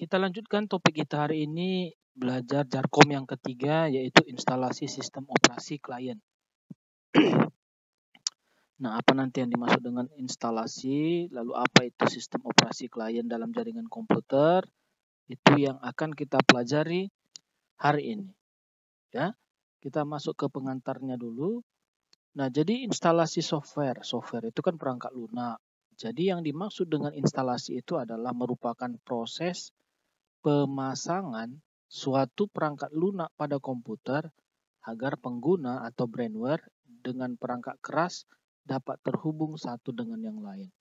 Kita lanjutkan topik kita hari ini, belajar Jarkom yang ketiga, yaitu instalasi sistem operasi klien. Nah, apa nanti yang dimaksud dengan instalasi, lalu apa itu sistem operasi klien dalam jaringan komputer, itu yang akan kita pelajari hari ini. Ya, kita masuk ke pengantarnya dulu. Nah, jadi instalasi software. Software itu kan perangkat lunak. Jadi yang dimaksud dengan instalasi itu adalah merupakan proses pemasangan suatu perangkat lunak pada komputer agar pengguna atau brainware dengan perangkat keras dapat terhubung satu dengan yang lain.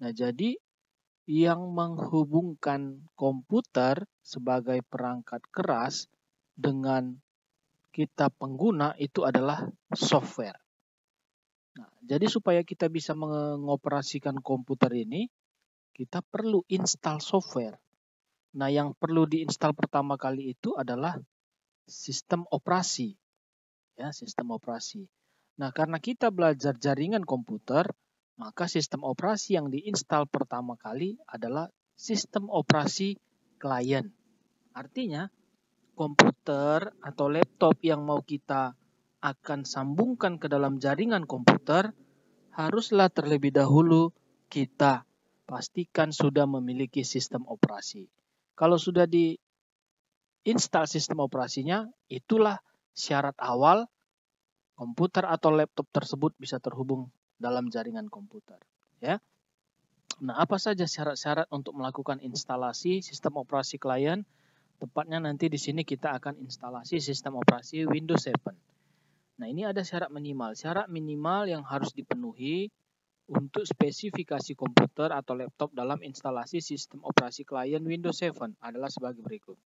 Nah, jadi yang menghubungkan komputer sebagai perangkat keras dengan kita pengguna itu adalah software. Nah, jadi supaya kita bisa mengoperasikan komputer ini, kita perlu install software. Nah, yang perlu diinstal pertama kali itu adalah sistem operasi. Ya, sistem operasi. Nah, karena kita belajar jaringan komputer, maka sistem operasi yang diinstal pertama kali adalah sistem operasi klien. Artinya, komputer atau laptop yang mau kita akan sambungkan ke dalam jaringan komputer, haruslah terlebih dahulu kita pastikan sudah memiliki sistem operasi. Kalau sudah diinstal sistem operasinya, itulah syarat awal komputer atau laptop tersebut bisa terhubung dalam jaringan komputer. Ya. Nah, apa saja syarat-syarat untuk melakukan instalasi sistem operasi klien? Tepatnya nanti di sini kita akan instalasi sistem operasi Windows 7. Nah, ini ada syarat minimal. Syarat minimal yang harus dipenuhi untuk spesifikasi komputer atau laptop dalam instalasi sistem operasi klien Windows 7 adalah sebagai berikut.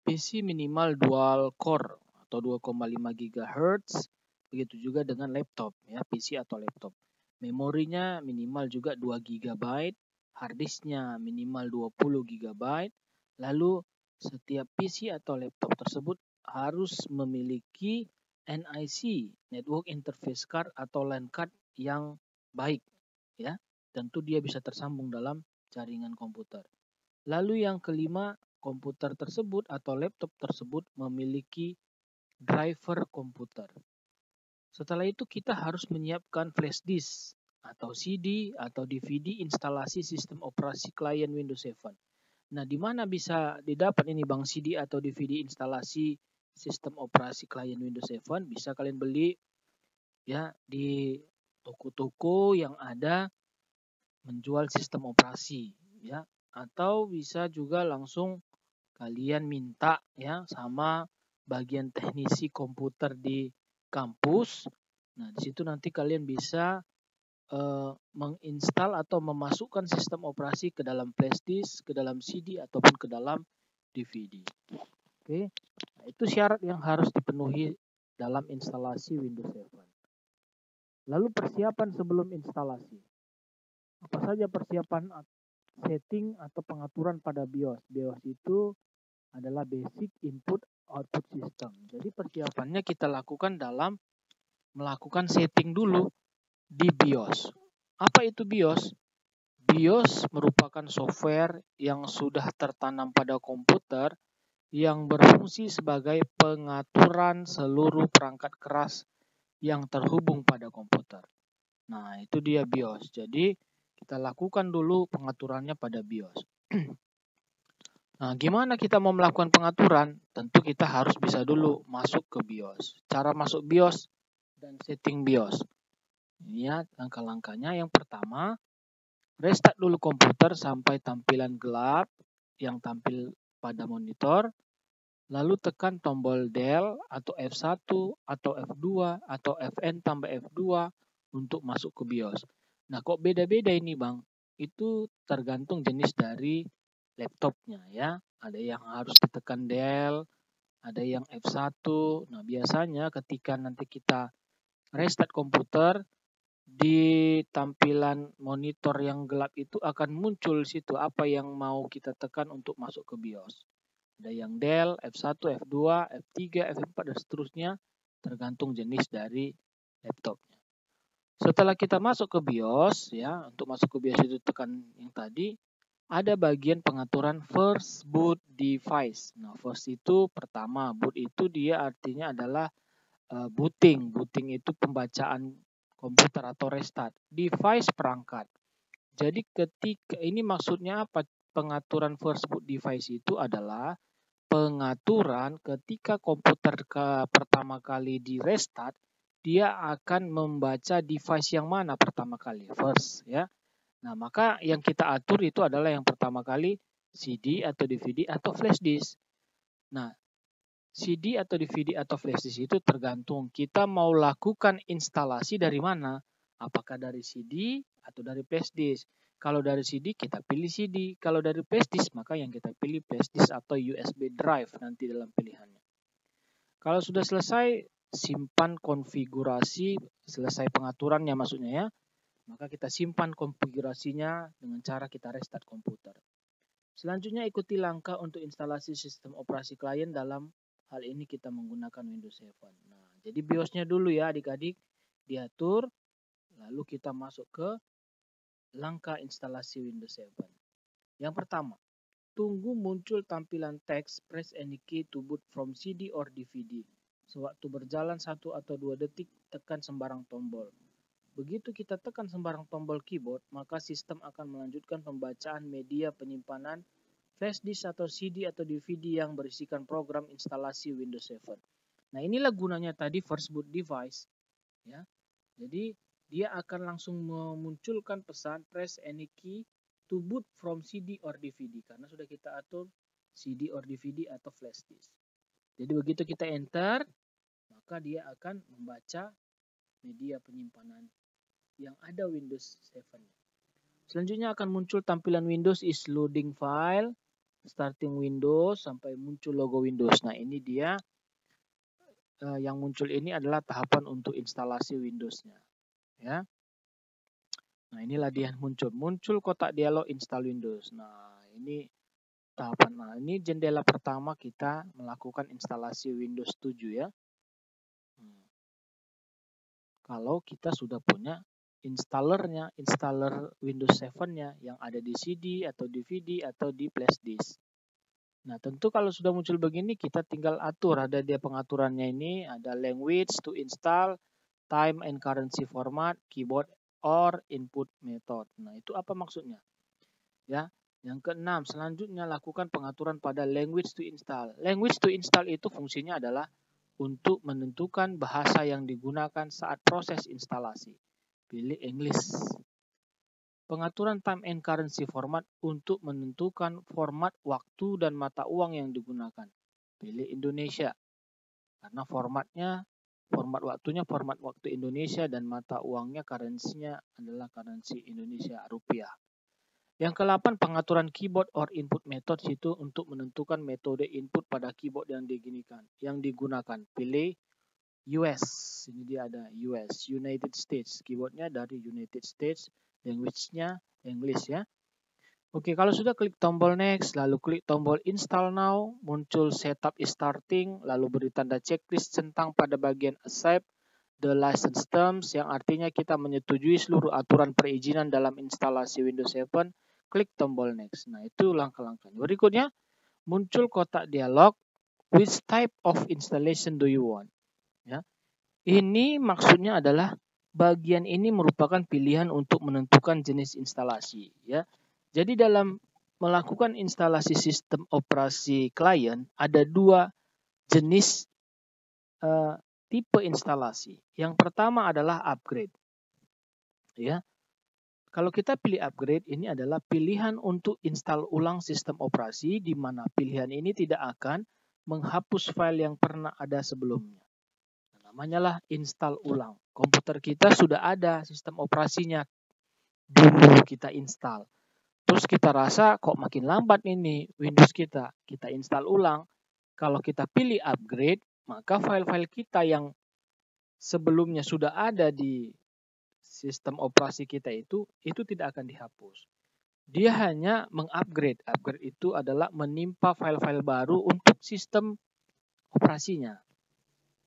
PC minimal dual core atau 2,5 GHz, begitu juga dengan laptop, ya, PC atau laptop. Memorinya minimal juga 2 GB, harddisknya minimal 20 GB, lalu setiap PC atau laptop tersebut harus memiliki NIC, Network Interface Card atau LAN card yang baik, ya. Tentu dia bisa tersambung dalam jaringan komputer. Lalu yang kelima, komputer tersebut atau laptop tersebut memiliki driver komputer. Setelah itu kita harus menyiapkan flash disk atau CD atau DVD instalasi sistem operasi klien Windows 7. Nah, di mana bisa didapat ini Bang CD atau DVD instalasi sistem operasi klien Windows 7? Bisa kalian beli ya di toko-toko yang ada menjual sistem operasi, ya, atau bisa juga langsung kalian minta ya sama bagian teknisi komputer di kampus. Nah, di situ nanti kalian bisa menginstal atau memasukkan sistem operasi ke dalam flash disk, ke dalam CD ataupun ke dalam DVD. Oke. Nah, itu syarat yang harus dipenuhi dalam instalasi Windows 7. Lalu persiapan sebelum instalasi. Apa saja persiapan setting atau pengaturan pada BIOS? BIOS itu adalah Basic Input Output System. Jadi persiapannya kita lakukan dalam melakukan setting dulu di BIOS. Apa itu BIOS? BIOS merupakan software yang sudah tertanam pada komputer yang berfungsi sebagai pengaturan seluruh perangkat keras yang terhubung pada komputer. Nah, itu dia BIOS. Jadi, kita lakukan dulu pengaturannya pada BIOS. Nah, gimana kita mau melakukan pengaturan? Tentu kita harus bisa dulu masuk ke BIOS. Cara masuk BIOS dan setting BIOS. Ini ya langkah-langkahnya. Yang pertama, restart dulu komputer sampai tampilan gelap yang tampil pada monitor. Lalu tekan tombol Del atau F1 atau F2 atau Fn tambah F2 untuk masuk ke BIOS. Nah, kok beda-beda ini Bang? Itu tergantung jenis dari laptopnya ya. Ada yang harus ditekan Del, ada yang F1. Nah, biasanya ketika nanti kita restart komputer, di tampilan monitor yang gelap itu akan muncul situ apa yang mau kita tekan untuk masuk ke BIOS. Ada yang Del, F1, F2, F3, F4 dan seterusnya tergantung jenis dari laptopnya. Setelah kita masuk ke BIOS ya, untuk masuk ke BIOS itu tekan yang tadi. ada bagian pengaturan first boot device. Nah, first itu pertama, boot itu dia artinya adalah booting. Booting itu pembacaan komputer atau restart. Device perangkat. Jadi ketika ini maksudnya apa? Pengaturan first boot device itu adalah pengaturan ketika komputer pertama kali di restart, dia akan membaca device yang mana pertama kali, first ya. Nah, maka yang kita atur itu adalah yang pertama kali CD atau DVD atau flash disk. Nah, CD atau DVD atau flash disk itu tergantung kita mau lakukan instalasi dari mana. Apakah dari CD atau dari flash disk. Kalau dari CD kita pilih CD. Kalau dari flash disk maka yang kita pilih flash disk atau USB drive nanti dalam pilihannya. Kalau sudah selesai simpan konfigurasi, selesai pengaturannya maksudnya ya. Maka kita simpan konfigurasinya dengan cara kita restart komputer. Selanjutnya ikuti langkah untuk instalasi sistem operasi klien. Dalam hal ini kita menggunakan Windows 7. Nah, jadi BIOS-nya dulu ya adik-adik diatur, lalu kita masuk ke langkah instalasi Windows 7. Yang pertama, tunggu muncul tampilan teks press any key to boot from CD or DVD. Sewaktu berjalan 1 atau 2 detik, tekan sembarang tombol. Begitu kita tekan sembarang tombol keyboard, maka sistem akan melanjutkan pembacaan media penyimpanan flash disk atau CD atau DVD yang berisikan program instalasi Windows 7. Nah, inilah gunanya tadi first boot device. Ya. Jadi, dia akan langsung memunculkan pesan press any key to boot from CD or DVD. Karena sudah kita atur CD or DVD atau flash disk. Jadi, begitu kita enter, maka dia akan membaca media penyimpanan yang ada Windows 7. Selanjutnya akan muncul tampilan Windows is loading file, starting Windows sampai muncul logo Windows. Nah, ini dia yang muncul ini adalah tahapan untuk instalasi Windows-nya. Ya. Nah, inilah dia muncul kotak dialog install Windows. Nah, ini tahapan. Nah, ini jendela pertama kita melakukan instalasi Windows 7 ya. Kalau kita sudah punya installer Windows 7-nya yang ada di CD atau DVD atau di flash disk. Nah, tentu kalau sudah muncul begini kita tinggal atur, ada dia pengaturannya ini, ada language to install, time and currency format, keyboard or input method. Nah, itu apa maksudnya? Ya. Yang keenam, selanjutnya lakukan pengaturan pada language to install. Language to install itu fungsinya adalah untuk menentukan bahasa yang digunakan saat proses instalasi. Pilih English. Pengaturan time and currency format untuk menentukan format waktu dan mata uang yang digunakan. Pilih Indonesia. Karena format waktunya format waktu Indonesia dan mata uangnya currency-nya adalah currency Indonesia rupiah. Yang ke-8, pengaturan keyboard or input method itu untuk menentukan metode input pada keyboard yang digunakan. Pilih US, ini dia ada US, United States, keyboardnya dari United States, language-nya English ya. Oke, kalau sudah klik tombol next, lalu klik tombol install now, muncul setup is starting, lalu beri tanda checklist centang pada bagian accept the license terms, yang artinya kita menyetujui seluruh aturan perizinan dalam instalasi Windows 7, klik tombol next. Nah, itu langkah-langkahnya. Berikutnya, muncul kotak dialog, which type of installation do you want? Ya. Ini maksudnya adalah bagian ini merupakan pilihan untuk menentukan jenis instalasi. Ya. Jadi dalam melakukan instalasi sistem operasi klien ada 2 jenis tipe instalasi. Yang pertama adalah upgrade. Ya. Kalau kita pilih upgrade, ini adalah pilihan untuk install ulang sistem operasi di mana pilihan ini tidak akan menghapus file yang pernah ada sebelumnya. Namanya lah install ulang. Komputer kita sudah ada sistem operasinya. Dulu kita install. Terus kita rasa kok makin lambat ini Windows kita. Kita install ulang. Kalau kita pilih upgrade, maka file-file kita yang sebelumnya sudah ada di sistem operasi kita itu tidak akan dihapus. Dia hanya mengupgrade. Upgrade itu adalah menimpa file-file baru untuk sistem operasinya.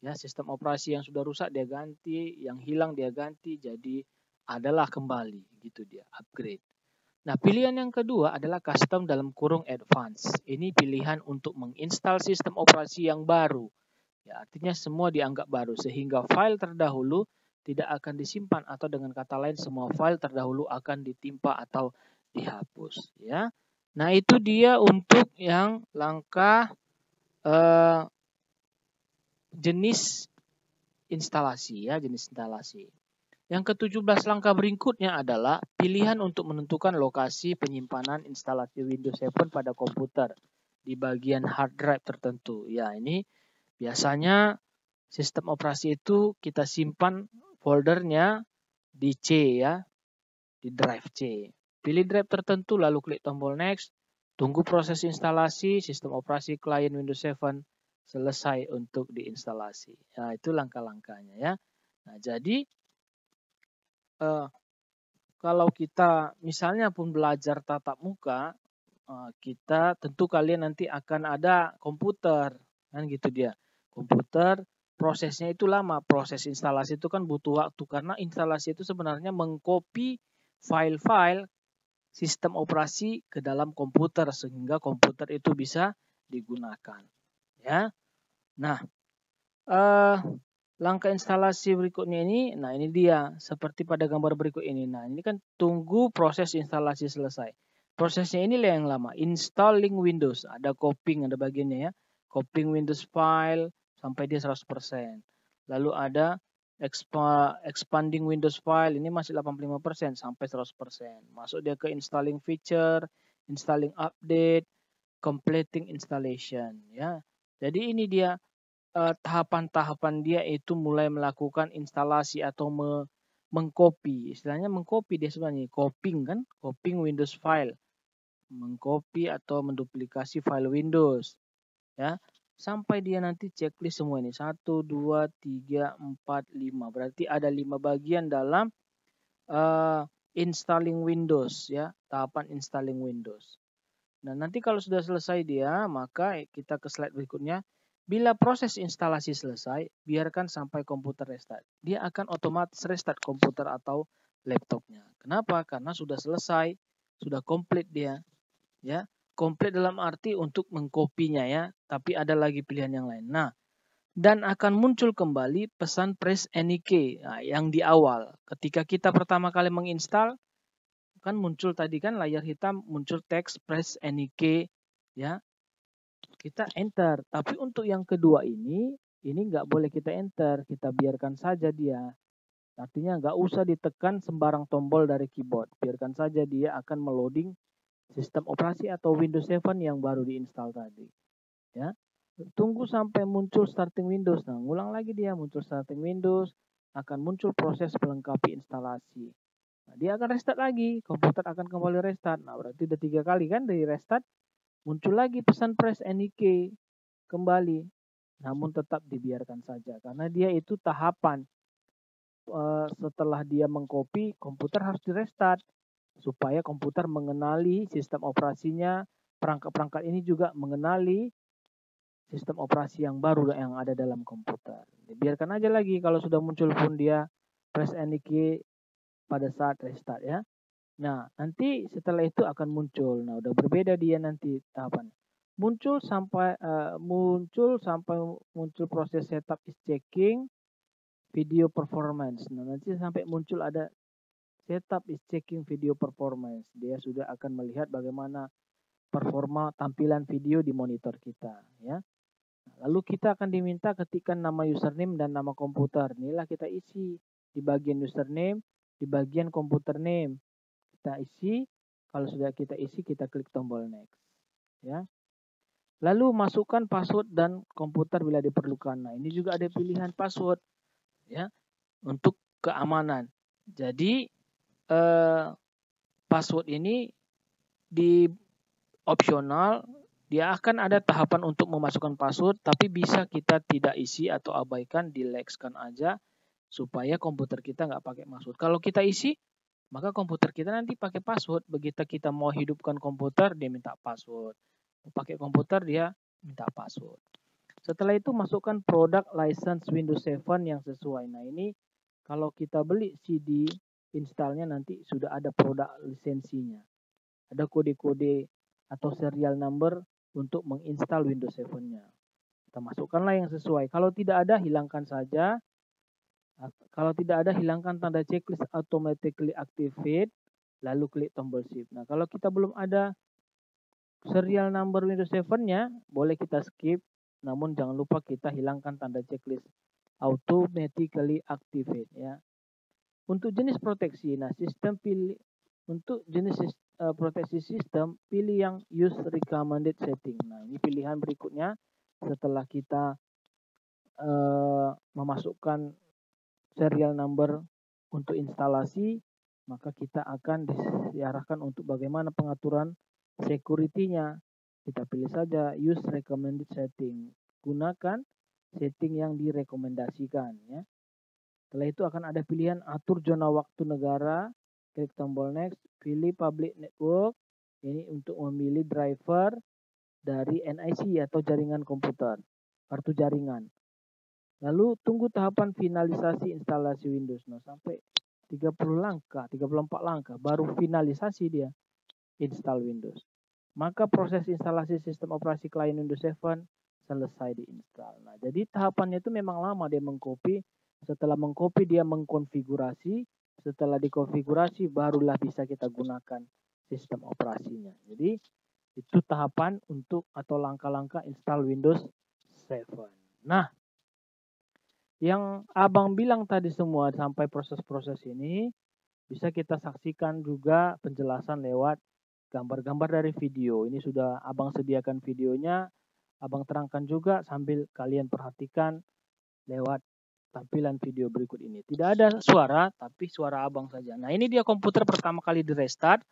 Ya, sistem operasi yang sudah rusak dia ganti, yang hilang dia ganti, jadi adalah kembali gitu dia, upgrade. Nah, pilihan yang kedua adalah custom dalam kurung advance. Ini pilihan untuk menginstal sistem operasi yang baru. Ya, artinya semua dianggap baru sehingga file terdahulu tidak akan disimpan atau dengan kata lain semua file terdahulu akan ditimpa atau dihapus. Ya, nah itu dia untuk yang langkah jenis instalasi ya, jenis instalasi. Yang ke-17 langkah berikutnya adalah pilihan untuk menentukan lokasi penyimpanan instalasi Windows 7 pada komputer di bagian hard drive tertentu. Ya, ini biasanya sistem operasi itu kita simpan foldernya di C ya, di drive C. Pilih drive tertentu lalu klik tombol next. Tunggu proses instalasi sistem operasi klien Windows 7 selesai untuk diinstalasi. Nah, itu langkah-langkahnya ya. Nah, jadi kalau kita misalnya pun belajar tatap muka, kita tentu kalian nanti akan ada komputer, kan gitu dia. Komputer, prosesnya itu lama. Proses instalasi itu kan butuh waktu karena instalasi itu sebenarnya mengcopy file-file sistem operasi ke dalam komputer sehingga komputer itu bisa digunakan. Ya, nah. Langkah instalasi berikutnya ini, nah ini dia seperti pada gambar berikut ini. Nah ini kan tunggu proses instalasi selesai. Prosesnya inilah yang lama, installing Windows. Ada copying, ada bagiannya ya. Copying Windows file sampai dia 100%. Lalu ada expanding Windows file, ini masih 85% sampai 100%. Masuk dia ke installing feature, installing update, completing installation. Ya. Jadi ini dia tahapan-tahapan dia itu mulai melakukan instalasi atau mengcopy. Istilahnya mengcopy dia sebenarnya, copying kan, copying Windows file. Mengcopy atau menduplikasi file Windows. Ya, sampai dia nanti checklist semua ini. 1, 2, 3, 4, 5. Berarti ada 5 bagian dalam installing Windows ya, tahapan installing Windows. Nah, nanti kalau sudah selesai dia, maka kita ke slide berikutnya. Bila proses instalasi selesai, biarkan sampai komputer restart. Dia akan otomatis restart komputer atau laptopnya. Kenapa? Karena sudah selesai, sudah komplit dia. Ya, komplit dalam arti untuk mengkopinya ya, tapi ada lagi pilihan yang lain. Nah, dan akan muncul kembali pesan press any key yang di awal. Ketika kita pertama kali menginstal, kan muncul tadi kan layar hitam, muncul teks press any key ya. Kita enter, tapi untuk yang kedua ini nggak boleh kita enter, kita biarkan saja dia. Artinya nggak usah ditekan sembarang tombol dari keyboard, biarkan saja dia akan meloading sistem operasi atau Windows 7 yang baru diinstal tadi. Ya, tunggu sampai muncul starting Windows. Nah, ngulang lagi dia muncul starting Windows, akan muncul proses melengkapi instalasi. Nah, dia akan restart lagi, komputer akan kembali restart. Nah, berarti udah 3 kali kan dari restart. Muncul lagi pesan press any key kembali, namun tetap dibiarkan saja karena dia itu tahapan. Setelah dia mengcopy, komputer harus direstart supaya komputer mengenali sistem operasinya. Perangkat-perangkat ini juga mengenali sistem operasi yang baru yang ada dalam komputer. Biarkan aja lagi kalau sudah muncul pun dia press any key pada saat restart ya. Nah, nanti setelah itu akan muncul. Nah, udah berbeda dia nanti tahapan. Muncul sampai muncul proses setup is checking video performance. Nah, nanti sampai muncul ada setup is checking video performance. Dia sudah akan melihat bagaimana performa tampilan video di monitor kita, ya. Lalu kita akan diminta ketikkan nama username dan nama komputer. Inilah kita isi di bagian username, di bagian komputer name. Kita isi, kalau sudah kita isi kita klik tombol next ya. Lalu masukkan password dan komputer bila diperlukan. Nah, ini juga ada pilihan password ya untuk keamanan. Jadi password ini di opsional, dia akan ada tahapan untuk memasukkan password, tapi bisa kita tidak isi atau abaikan, dilexkan aja supaya komputer kita nggak pakai password. Kalau kita isi, maka komputer kita nanti pakai password. Begitu kita mau hidupkan komputer, dia minta password. Pakai komputer, dia minta password. Setelah itu masukkan produk license Windows 7 yang sesuai. Nah ini kalau kita beli CD installnya nanti sudah ada produk lisensinya. ada kode-kode atau serial number untuk menginstal Windows 7-nya. Kita masukkanlah yang sesuai. Kalau tidak ada, hilangkan saja. Kalau tidak ada, hilangkan tanda checklist automatically activate, lalu klik tombol shift. Nah, kalau kita belum ada serial number Windows 7-nya, boleh kita skip, namun jangan lupa kita hilangkan tanda checklist automatically activate ya. Untuk jenis proteksi, nah sistem pilih untuk jenis proteksi sistem, pilih yang use recommended setting. Nah, ini pilihan berikutnya setelah kita memasukkan serial number untuk instalasi, maka kita akan diarahkan untuk bagaimana pengaturan security-nya. Kita pilih saja use recommended setting. Gunakan setting yang direkomendasikan ya. Setelah itu akan ada pilihan atur zona waktu negara, klik tombol next, pilih public network. Ini untuk memilih driver dari NIC atau jaringan komputer, kartu jaringan. Lalu tunggu tahapan finalisasi instalasi Windows. Nah, sampai 30 langkah, 34 langkah baru finalisasi dia install Windows. Maka proses instalasi sistem operasi klien Windows 7 selesai diinstal. Nah, jadi tahapannya itu memang lama, dia mengcopy. Setelah mengcopy dia mengkonfigurasi. Setelah dikonfigurasi barulah bisa kita gunakan sistem operasinya. Jadi itu tahapan untuk atau langkah-langkah install Windows 7. Nah, yang abang bilang tadi semua sampai proses-proses ini bisa kita saksikan juga penjelasan lewat gambar-gambar dari video. Ini sudah abang sediakan videonya, abang terangkan juga sambil kalian perhatikan lewat tampilan video berikut ini. Tidak ada suara, tapi suara abang saja. Nah, ini dia komputer pertama kali di restart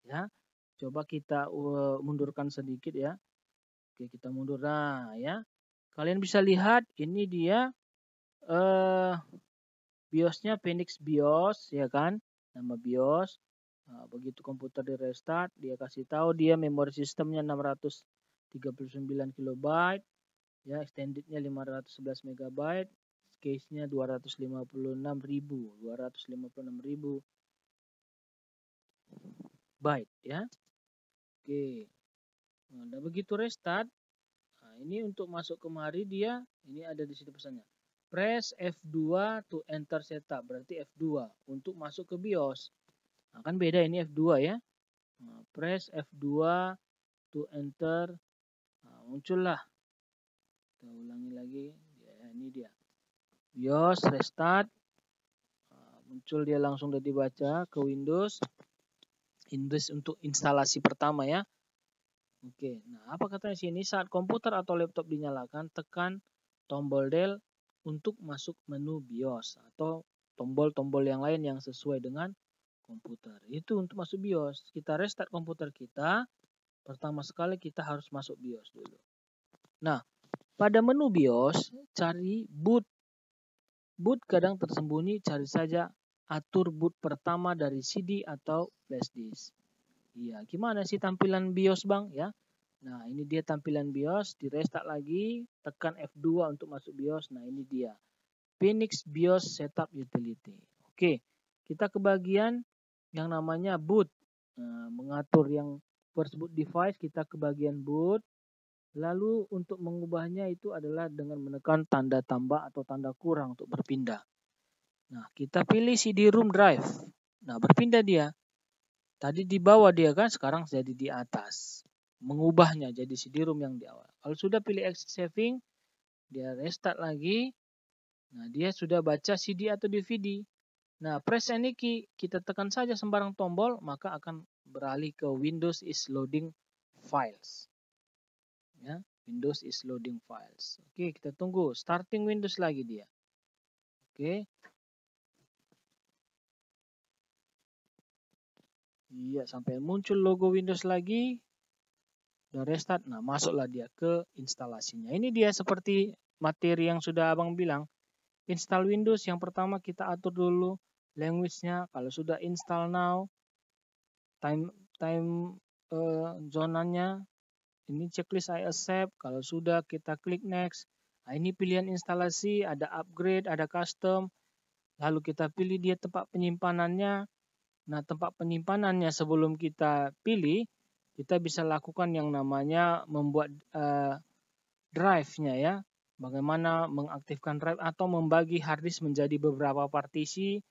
ya. Coba kita mundurkan sedikit ya. Oke, kita mundur. Nah, ya. Kalian bisa lihat ini dia BIOS-nya Phoenix BIOS ya kan, nama BIOS. Nah, begitu komputer di restart, dia kasih tahu dia memori sistemnya 639 KB, ya extendednya 511 MB, cache-nya 256.000 byte ya. Oke. Nah, begitu restart, nah, ini untuk masuk kemari dia, ini ada di sini pesannya. Press F2 to enter setup, berarti F2 untuk masuk ke BIOS. Nah, kan beda ini F2 ya. Nah, press F2 to enter. Nah, muncullah. Kita ulangi lagi. Ya, ini dia. BIOS restart. Nah, muncul dia langsung udah dibaca ke Windows. Windows untuk instalasi pertama ya. Oke. Nah, apa katanya sini? Saat komputer atau laptop dinyalakan, tekan tombol Del untuk masuk menu BIOS atau tombol-tombol yang lain yang sesuai dengan komputer. Itu untuk masuk BIOS. Kita restart komputer kita. Pertama sekali kita harus masuk BIOS dulu. Nah, pada menu BIOS cari boot. Boot kadang tersembunyi, cari saja atur boot pertama dari CD atau flash disk. Iya, gimana sih tampilan BIOS Bang ya? Nah, ini dia tampilan BIOS, di restart lagi, tekan F2 untuk masuk BIOS. Nah, ini dia. Phoenix BIOS Setup Utility. Oke, kita ke bagian yang namanya boot. Nah, mengatur yang first boot device, kita ke bagian boot. Lalu untuk mengubahnya itu adalah dengan menekan tanda tambah atau tanda kurang untuk berpindah. Nah, kita pilih CD-ROM drive. Nah, berpindah dia. Tadi di bawah dia kan, sekarang jadi di atas. Mengubahnya jadi CD-ROM yang di awal. Kalau sudah pilih exit saving, dia restart lagi. Nah, dia sudah baca CD atau DVD. Nah, press any key, kita tekan saja sembarang tombol, maka akan beralih ke Windows is loading files. Ya, Windows is loading files. Oke, kita tunggu. Starting Windows lagi dia. Oke. Iya, sampai muncul logo Windows lagi. Udah restart, nah masuklah dia ke instalasinya. Ini dia seperti materi yang sudah abang bilang. Install Windows, yang pertama kita atur dulu language-nya. Kalau sudah install now, time zonanya, ini checklist I accept. Kalau sudah kita klik next. Nah, ini pilihan instalasi, ada upgrade, ada custom. Lalu kita pilih dia tempat penyimpanannya. Nah, tempat penyimpanannya sebelum kita pilih, kita bisa lakukan yang namanya membuat drive-nya ya. Bagaimana mengaktifkan drive atau membagi hard disk menjadi beberapa partisi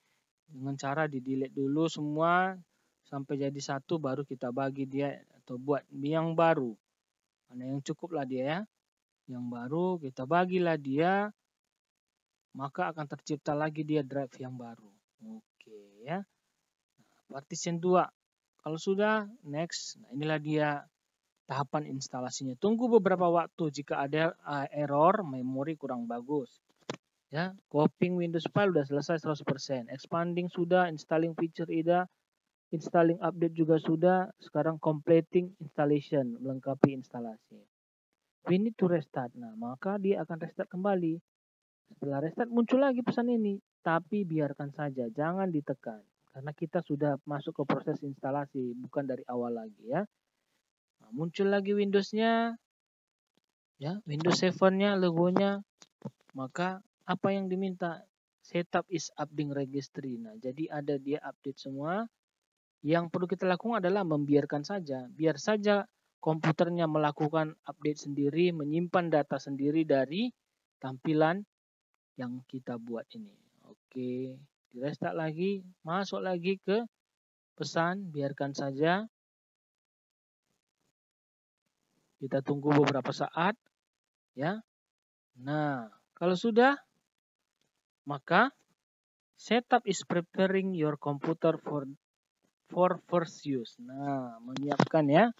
dengan cara di-delete dulu semua sampai jadi satu, baru kita bagi dia atau buat yang baru. Mana yang cukup lah dia ya. Yang baru kita bagilah dia, maka akan tercipta lagi dia drive yang baru. Oke ya. Partition 2. Kalau sudah, next. Nah, inilah dia tahapan instalasinya. Tunggu beberapa waktu jika ada error, memori kurang bagus. Ya, copying Windows file sudah selesai 100%. Expanding sudah, installing feature IDA, installing update juga sudah. Sekarang completing installation, melengkapi instalasi. We need to restart. Nah, maka dia akan restart kembali. Setelah restart muncul lagi pesan ini, tapi biarkan saja, jangan ditekan. Karena kita sudah masuk ke proses instalasi, bukan dari awal lagi ya. Nah, muncul lagi Windows-nya, ya, Windows 7-nya, logonya. Maka apa yang diminta? Setup is update registry. Nah, jadi ada dia update semua. Yang perlu kita lakukan adalah membiarkan saja. Biar saja komputernya melakukan update sendiri, menyimpan data sendiri dari tampilan yang kita buat ini. Oke, di restart lagi, masuk lagi ke pesan, biarkan saja. Kita tunggu beberapa saat, ya. Nah, kalau sudah, maka setup is preparing your computer for first use. Nah, menyiapkan ya.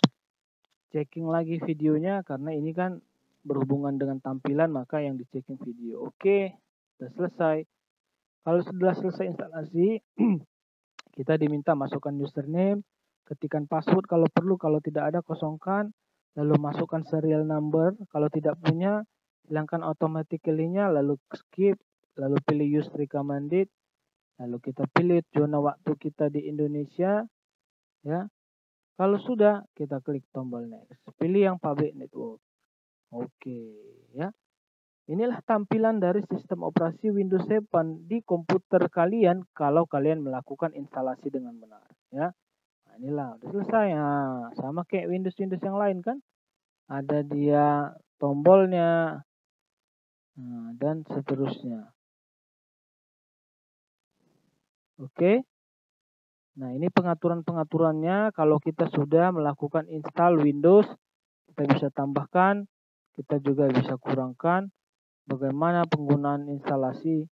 Checking lagi videonya karena ini kan berhubungan dengan tampilan, maka yang di-checking video. Oke, sudah selesai. Kalau sudah selesai instalasi, kita diminta masukkan username, ketikkan password kalau perlu, kalau tidak ada kosongkan, lalu masukkan serial number, kalau tidak punya hilangkan automatically-nya, lalu skip, lalu pilih use recommended, lalu kita pilih zona waktu kita di Indonesia, ya. Kalau sudah, kita klik tombol next. Pilih yang public network. Oke, ya. Inilah tampilan dari sistem operasi Windows 7 di komputer kalian kalau kalian melakukan instalasi dengan benar, ya. Nah, inilah udah selesai. Nah, sama kayak Windows yang lain kan. Ada dia tombolnya, nah, dan seterusnya. Oke. Nah, ini pengaturan-pengaturannya. Kalau kita sudah melakukan install Windows, kita bisa tambahkan, kita juga bisa kurangkan bagaimana penggunaan instalasi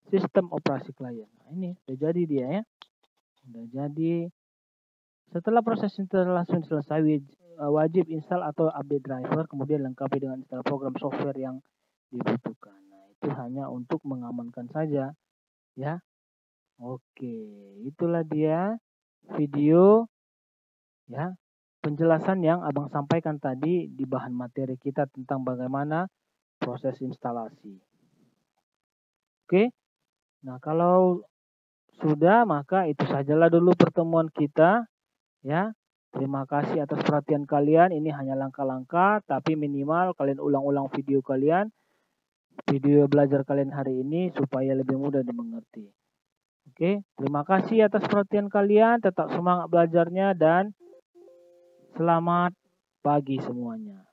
sistem operasi klien. Nah, ini sudah jadi dia ya. Sudah jadi. Setelah proses instalasi selesai, wajib install atau update driver, kemudian lengkapi dengan install program software yang dibutuhkan. Nah, itu hanya untuk mengamankan saja ya. Oke, itulah dia video ya, penjelasan yang Abang sampaikan tadi di bahan materi kita tentang bagaimana proses instalasi. Oke. Nah, kalau sudah, maka itu sajalah dulu pertemuan kita ya. Terima kasih atas perhatian kalian. Ini hanya langkah-langkah, tapi minimal kalian ulang-ulang video kalian, video belajar kalian hari ini supaya lebih mudah dimengerti. Oke, terima kasih atas perhatian kalian. Tetap semangat belajarnya dan selamat pagi semuanya.